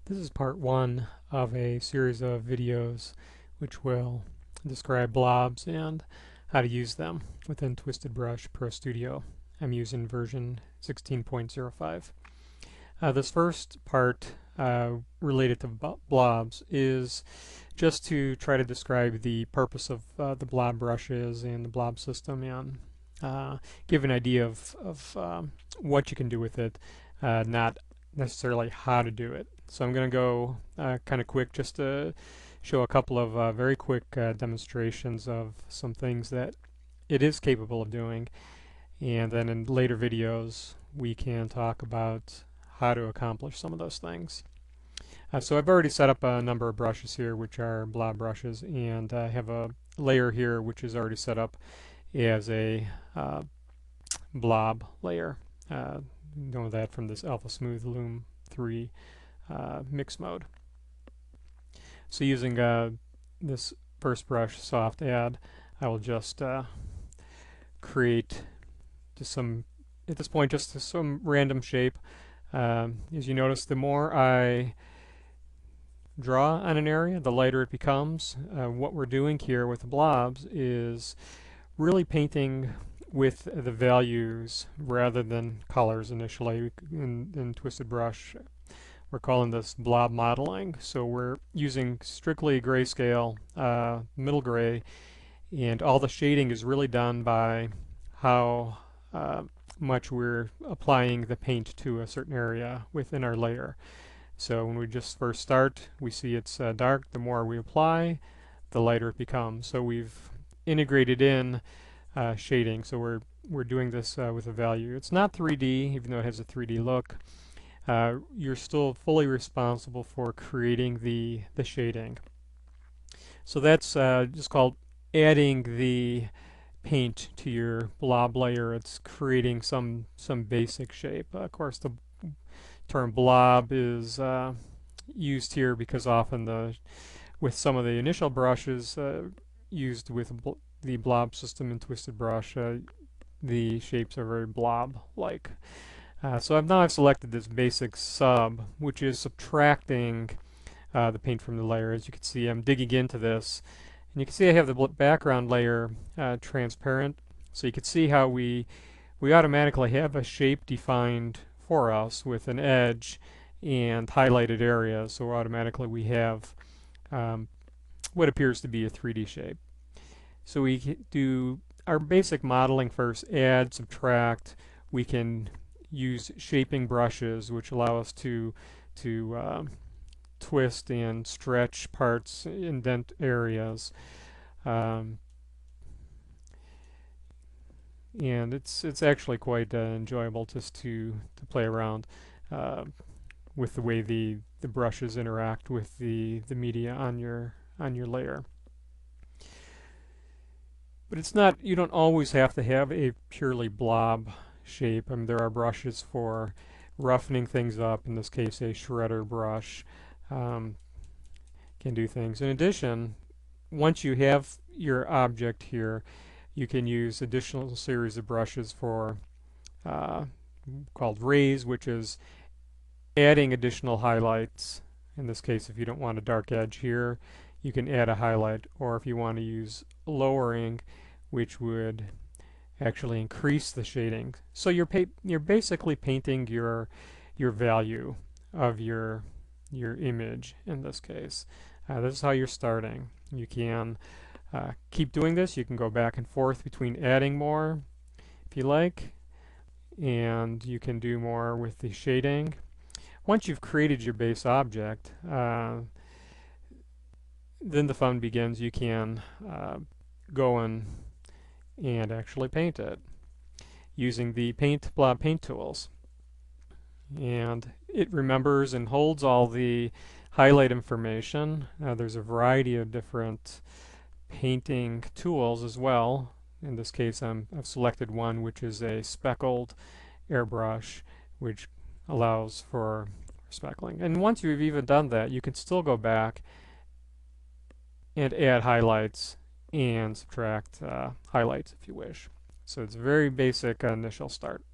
This is part one of a series of videos which will describe blobs and how to use them within TwistedBrush Pro Studio. I'm using version 16.05. This first part related to blobs is just to try to describe the purpose of the blob brushes and the blob system and give an idea of what you can do with it, not necessarily how to do it. So I'm going to go kind of quick just to show a couple of very quick demonstrations of some things that it is capable of doing, and then in later videos we can talk about how to accomplish some of those things. So I've already set up a number of brushes here which are blob brushes, and I have a layer here which is already set up as a blob layer. Know that from this Alpha Smooth Loom 3 mix mode. So using this first brush, soft add, I will just create just some, at this point, just some random shape. As you notice, the more I draw on an area, the lighter it becomes. What we're doing here with the blobs is really painting with the values rather than colors initially. In TwistedBrush, we're calling this blob modeling. So we're using strictly grayscale, middle gray, and all the shading is really done by how much we're applying the paint to a certain area within our layer. So when we just first start, we see it's dark. The more we apply, the lighter it becomes. So we've integrated in shading. So we're doing this with a value. It's not 3D, even though it has a 3D look. You're still fully responsible for creating the shading. So that's just called adding the paint to your blob layer. It's creating some basic shape. Of course, the term blob is used here because often with some of the initial brushes used with the blob system in TwistedBrush, the shapes are very blob-like. So I've selected this basic sub, which is subtracting the paint from the layer. As you can see, I'm digging into this, and you can see I have the background layer transparent. So you can see how we automatically have a shape defined for us with an edge and highlighted areas. So automatically we have what appears to be a 3D shape. So we do our basic modeling first, add, subtract. We can use shaping brushes, which allow us to twist and stretch parts, indent areas, and it's actually quite enjoyable just to play around with the way the brushes interact with the media on your layer. But it's not, you don't always have to have a purely blob shape. I mean, there are brushes for roughening things up. In this case, a shredder brush can do things. In addition, once you have your object here, you can use additional series of brushes for called raise, which is adding additional highlights. In this case, if you don't want a dark edge here, you can add a highlight, or if you want to use lowering, which would actually increase the shading. So you're basically painting your value of your image in this case. This is how you're starting. You can keep doing this. You can go back and forth between adding more if you like, and you can do more with the shading. Once you've created your base object, then the fun begins. You can go in and actually paint it using the blob paint tools, and it remembers and holds all the highlight information. There's a variety of different painting tools as well. In this case, I've selected one which is a speckled airbrush, which allows for speckling. And once you've even done that, you can still go back and add highlights and subtract highlights if you wish. So it's a very basic initial start.